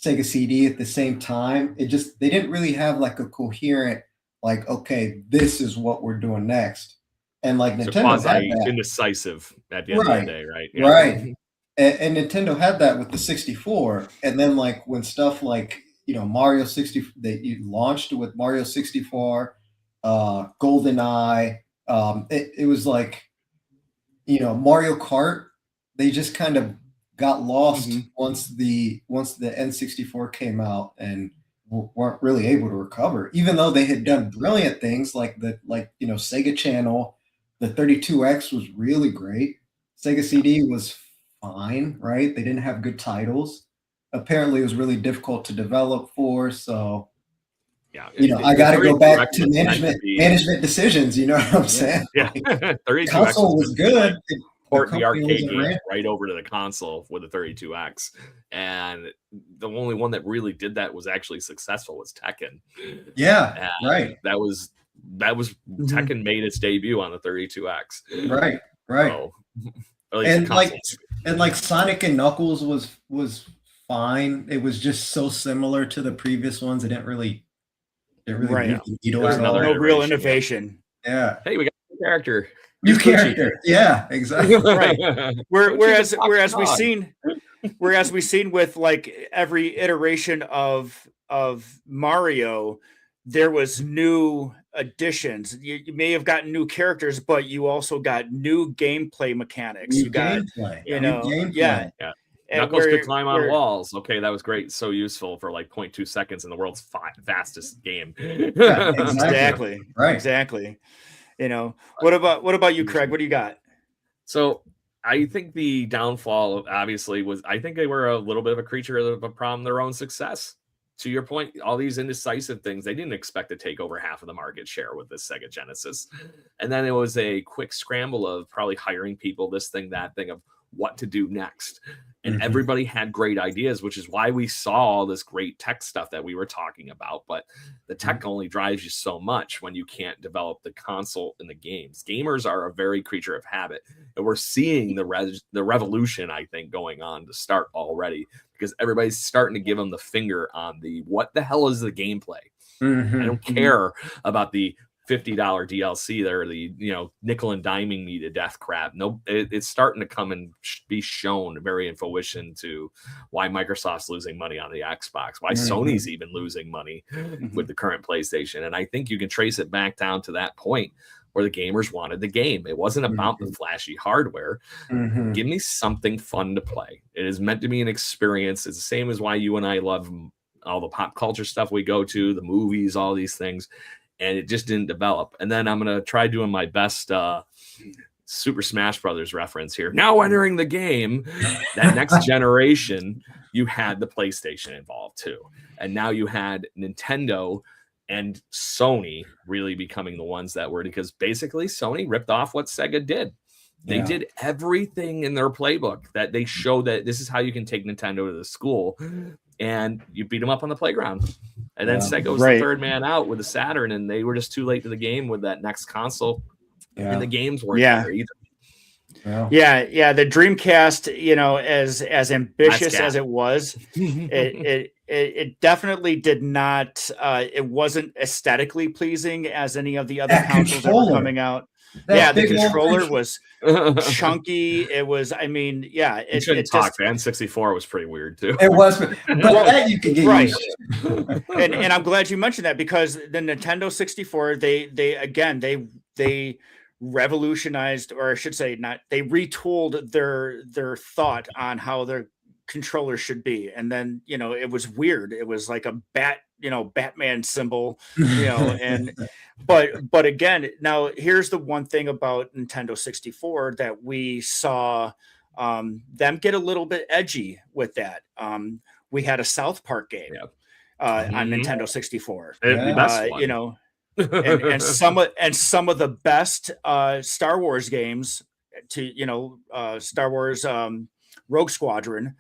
Sega CD at the same time. They didn't really have like a coherent like, okay, this is what we're doing next. And like So Nintendo had quasi that. indecisive at the end of Right. the day, right? Right. And Nintendo had that with the 64. And then like when stuff like, Mario 60 they launched with Mario 64, GoldenEye, it was like, Mario Kart, they just kind of got lost once the N64 came out and weren't really able to recover, even though they had done brilliant things like Sega Channel. The 32X was really great. Sega CD was fine, right? They didn't have good titles. Apparently, it was really difficult to develop for. So, Yeah, I got to go back to was meant management decisions. You know what I'm saying? Yeah, Like, 32X console was good. Port the company arcade wasn't game rampant. right over to the console with the 32X, and the only one that really did that was actually successful was Tekken. Yeah, And right, that was Tekken made its debut on the 32X. right. So, or at least And the like console. Sonic and Knuckles was fine. It was just so similar to the previous ones. It didn't really Right. move the needle It was at another all. No real iteration, innovation. Yeah. Hey, we got a new character. New He's Gucci. character. Yeah, exactly. Right. Gucci's a Whereas fucking we've seen with like every iteration of Mario, there was new additions. You may have gotten new characters, but you also got new gameplay mechanics. New You got, gameplay. you New know, gameplay. yeah. Yeah. And Knuckles could climb on walls. Okay, that was great. So useful for like 0.2 seconds in the world's fastest game. Yeah, Exactly. Right. Exactly. What about you, Craig? What do you got? So I think the downfall obviously was, I think they were a little bit of a creature of a problem, their own success. To your point, all these indecisive things, they didn't expect to take over half of the market share with this Sega Genesis. And then it was a quick scramble of probably hiring people, this thing, that thing, of what to do next. And everybody had great ideas, which is why we saw all this great tech stuff that we were talking about. But the tech only drives you so much when you can't develop the console and the games. Gamers are a very creature of habit. And we're seeing the revolution, I think, going on to start already, because everybody's starting to give them the finger on what the hell is the gameplay? I don't care about the $50 DLC there, the nickel and diming me to death crap. No, it's starting to come and be shown very in fruition to why Microsoft's losing money on the Xbox, why Sony's even losing money with the current PlayStation. And I think you can trace it back down to that point where the gamers wanted the game. It wasn't about the flashy hardware. Give me something fun to play. It is meant to be an experience. It's the same as why you and I love all the pop culture stuff we go to, the movies, all these things. And it just didn't develop. And then I'm going to try doing my best Super Smash Brothers reference here. Now entering the game, that next generation, you had the PlayStation involved too. And now you had Nintendo and Sony really becoming the ones that were, because basically Sony ripped off what Sega did. They did everything in their playbook that they showed that this is how you can take Nintendo to the school, and you beat them up on the playground. And then Sega was the third man out with the Saturn, and they were just too late to the game with that next console. And the games weren't there either. Yeah. The Dreamcast, as ambitious as it was, it definitely did not. It wasn't aesthetically pleasing as any of the other consoles that were coming out. The controller was chunky. It was, It shouldn't talk. The N64 was pretty weird too. It was, but that you can get used to. And I'm glad you mentioned that, because the Nintendo 64, they revolutionized, or I should say, they retooled their thought on how their controller should be. And then, it was weird. It was like a Batman symbol, and but again, now here's the one thing about Nintendo 64 that we saw them get a little bit edgy with that. We had a South Park game on Nintendo 64. The best one. and some of the best Star Wars games Star Wars Rogue Squadron.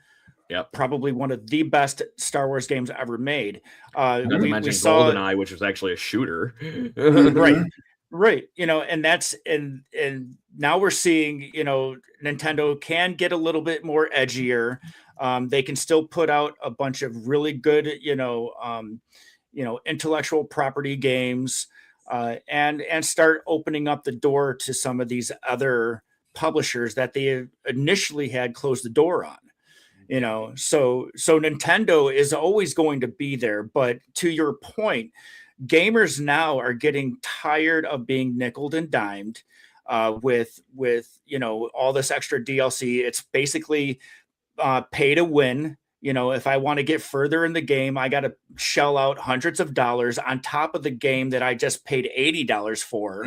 Yep. Probably one of the best Star Wars games ever made. Not to mention GoldenEye, which was actually a shooter. Right. And that's and now we're seeing, Nintendo can get a little bit more edgier. They can still put out a bunch of really good, intellectual property games, and start opening up the door to some of these other publishers that they initially had closed the door on. So Nintendo is always going to be there, but to your point, gamers now are getting tired of being nickeled and dimed with all this extra DLC. It's basically pay to win. If I want to get further in the game, I got to shell out hundreds of dollars on top of the game that I just paid $80 for.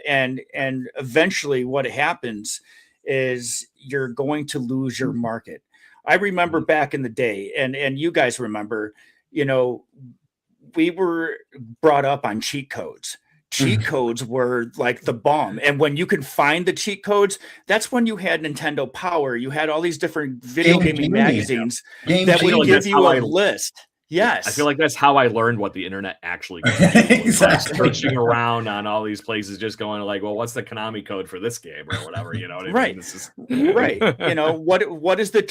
And eventually what happens is you're going to lose your market. I remember back in the day, and you guys remember, we were brought up on cheat codes. Cheat codes were like the bomb. And when you could find the cheat codes, that's when you had Nintendo Power. You had all these different video gaming magazines that would give you a list. Yes. I feel like that's how I learned what the internet actually was. Exactly. Searching around on all these places, just going like, well, what's the Konami code for this game or whatever, what I right. mean? This is... right. What is the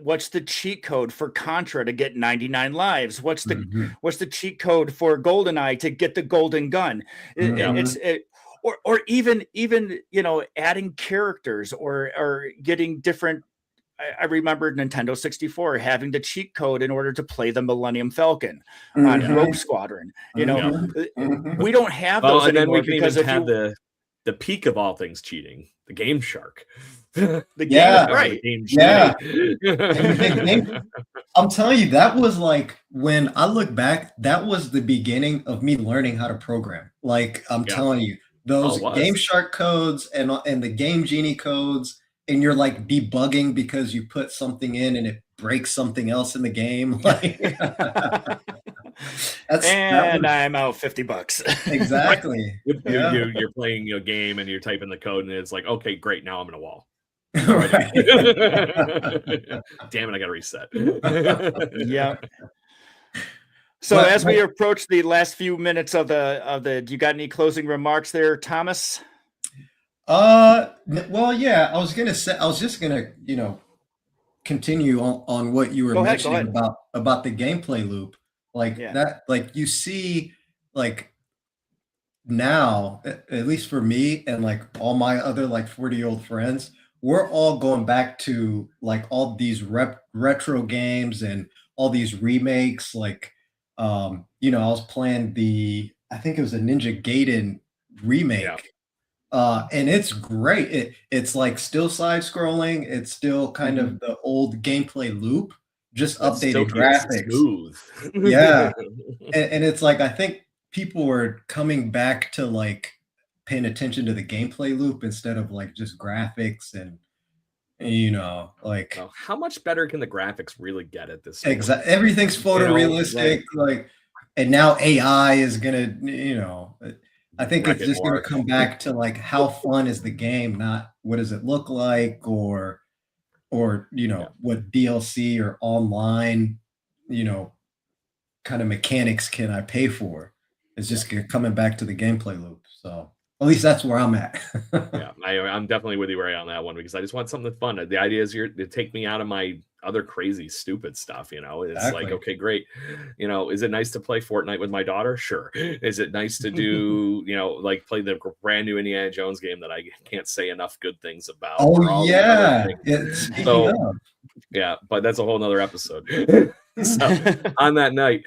what's the cheat code for Contra to get 99 lives? What's the cheat code for GoldenEye to get the golden gun? Or even adding characters or getting different. I remember Nintendo 64 having the cheat code in order to play the Millennium Falcon on Rogue Squadron. We don't have those and anymore then we can even have the peak of all things cheating, the Game Shark. Game, right? I'm telling you, that was like, when I look back, that was the beginning of me learning how to program. Like, I'm telling you, those Game Shark codes and the Game Genie codes. And you're like debugging because you put something in and it breaks something else in the game. Like, I'm out $50. Exactly. You're playing a game and you're typing the code and it's like, okay, great. Now I'm in a wall. Right. Damn it, I gotta reset. Yeah. So as we approach the last few minutes of the, do you got any closing remarks there, Thomas? Well, yeah, I was just gonna, continue on what you were mentioning about the gameplay loop, like that, like you see, like now, at least for me and like all my other like 40-year-old friends, we're all going back to like all these retro games and all these remakes. Like, I was playing I think it was a Ninja Gaiden remake. Yeah. And it's great. It's like still side scrolling. It's still kind of the old gameplay loop, just updated graphics. Smooth. Yeah. And it's like, I think people are coming back to like paying attention to the gameplay loop instead of like just graphics and, like. Well, how much better can the graphics really get at this point? Exactly. Everything's photorealistic. Like, and now AI is going to, I think it's just going to come back to like, how fun is the game, not what does it look like, or what DLC or online, kind of mechanics can I pay for? It's just coming back to the gameplay loop. So at least that's where I'm at. Yeah, I'm definitely with you on that one, because I just want something fun. The idea is to take me out of my other crazy, stupid stuff. It's like, okay, great. Is it nice to play Fortnite with my daughter? Sure. Is it nice to do, like play the brand new Indiana Jones game that I can't say enough good things about? Oh, yeah. Yeah, but that's a whole nother episode. So on that night,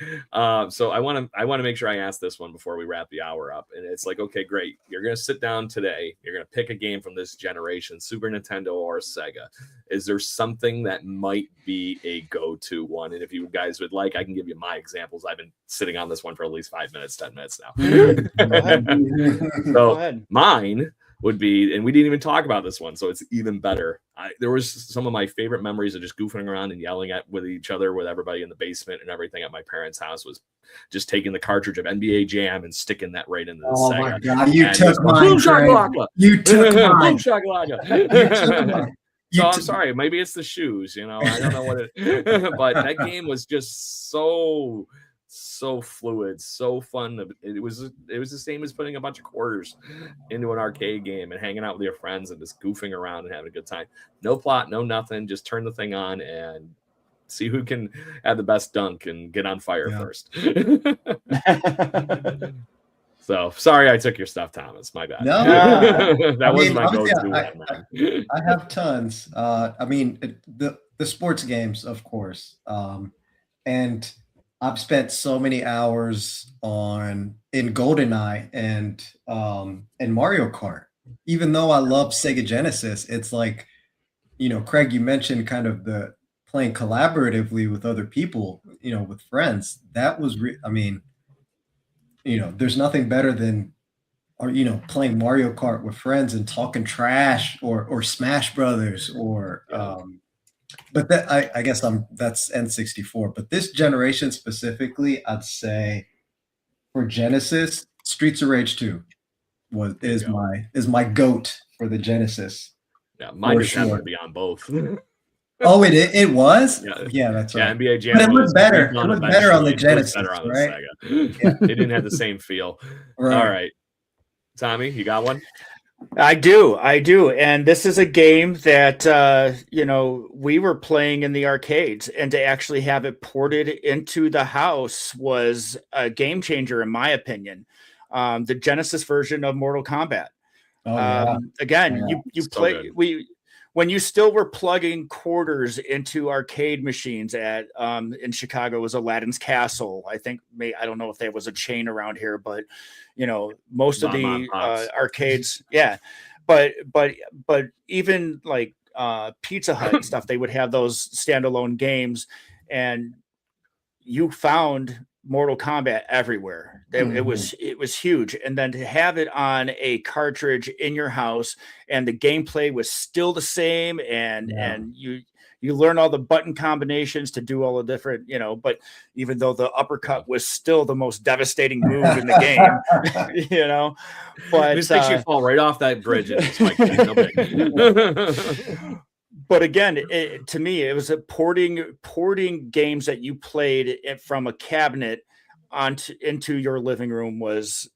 so I want to make sure I ask this one before we wrap the hour up. And it's like, okay, great. You're going to sit down today. You're going to pick a game from this generation, Super Nintendo or Sega. Is there something that might be a go-to one? And if you guys would like, I can give you my examples. I've been sitting on this one for at least 5 minutes, 10 minutes now. Go ahead. So mine would be, and we didn't even talk about this one, so it's even better. There was some of my favorite memories of just goofing around and yelling with each other, with everybody in the basement and everything at my parents' house, was just taking the cartridge of NBA Jam and sticking that right into the Sega. My God, you took mine, Craig. You took mine. So I'm sorry, maybe it's the shoes, I don't know what it but that game was just so fluid, so fun. It was the same as putting a bunch of quarters into an arcade game and hanging out with your friends and just goofing around and having a good time. No plot, no nothing, just turn the thing on and see who can have the best dunk and get on fire first. So sorry I took your stuff, Thomas. My bad. No, that was my go-to. I have tons. The sports games, of course, and I've spent so many hours in GoldenEye and Mario Kart. Even though I love Sega Genesis, it's like, Craig, you mentioned kind of the playing collaboratively with other people, with friends. That was, there's nothing better than, playing Mario Kart with friends and talking trash or Smash Brothers or, but that I guess that's N64. But this generation specifically, I'd say for Genesis, Streets of Rage 2 is my goat for the Genesis. Yeah, mine just happened to be on both. Oh, it was? Yeah, that's right. Yeah, NBA Jam. But it was better. It was better on the Genesis, right? It didn't have the same feel. Right. All right, Tommy, you got one? I do. And this is a game that, we were playing in the arcades, and to actually have it ported into the house was a game changer, in my opinion. The Genesis version of Mortal Kombat. You So play, when you still were plugging quarters into arcade machines at in Chicago, was Aladdin's Castle. I don't know if there was a chain around here, but most of the arcades, but even like Pizza Hut and stuff, they would have those standalone games, and you found Mortal Kombat everywhere. It was huge. And then to have it on a cartridge in your house, and the gameplay was still the same, and you learn all the button combinations to do all the different, but even though the uppercut was still the most devastating move in the game, but this makes you fall right off that bridge. But again, to me, it was a porting games that you played from a cabinet into your living room was,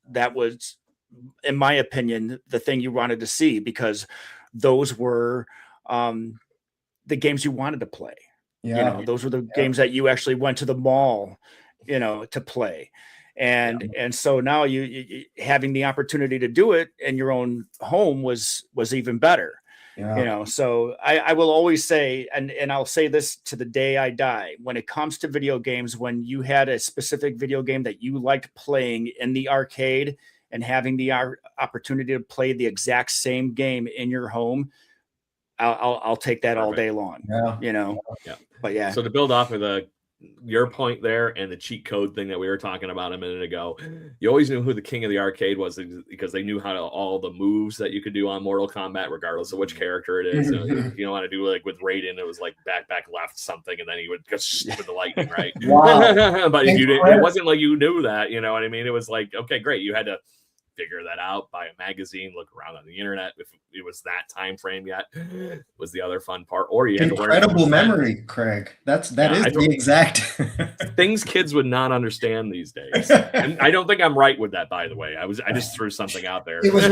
in my opinion, the thing you wanted to see, because those were the games you wanted to play. Those were the games that you actually went to the mall, to play. And so now you having the opportunity to do it in your own home was even better. So I will always say, and I'll say this to the day I die, when it comes to video games, when you had a specific video game that you liked playing in the arcade and having the opportunity to play the exact same game in your home, I'll take that all day long. But yeah. So to build off of your point there and the cheat code thing that we were talking about a minute ago, you always knew who the king of the arcade was, because they knew all the moves that you could do on Mortal Kombat, regardless of which character it is. If you don't want to do like with Raiden, it was like back left something, and then he would go with the lightning, right? Wow. But if you didn't, it wasn't like you knew that, you know what I mean? It was like, okay, great, you had to figure that out, buy a magazine, look around on the internet if it was that time frame yet, was the other fun part. Or you had incredible memory, Craig. That is the exact things kids would not understand these days. And I don't think I'm right with that, by the way. I just threw something out there. It was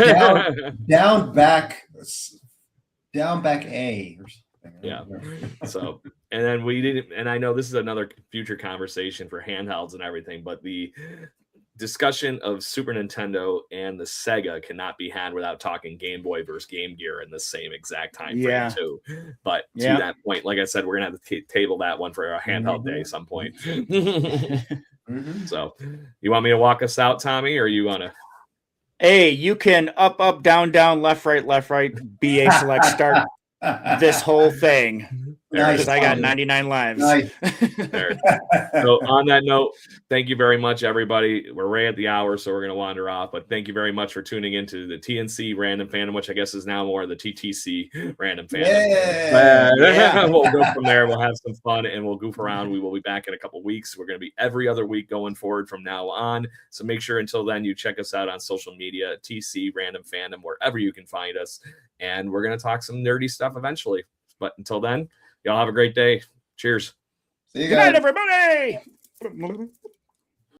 down back A or something. Yeah. So, and then we didn't, and I know this is another future conversation for handhelds and everything, but the discussion of Super Nintendo and the Sega cannot be had without talking Game Boy versus Game Gear in the same exact time frame too. But to that point, like I said, we're gonna have to table that one for a handheld day some point. So, you want me to walk us out, Tommy, or you want to? Hey, you can up, down, left, right, BA select, start this whole thing. Nice. because I got 99 lives. Nice. There. So on that note, thank you very much, everybody. We're right at the hour, so we're going to wander off. But thank you very much for tuning into the TNC Random Fandom, which I guess is now more the TTC Random Fandom. Yeah. We'll go from there. We'll have some fun and we'll goof around. We will be back in a couple weeks. We're going to be every other week going forward from now on. So make sure until then you check us out on social media, TC Random Fandom, wherever you can find us. And we're going to talk some nerdy stuff eventually. But until then, y'all have a great day. Cheers. See you Good guys. night, everybody.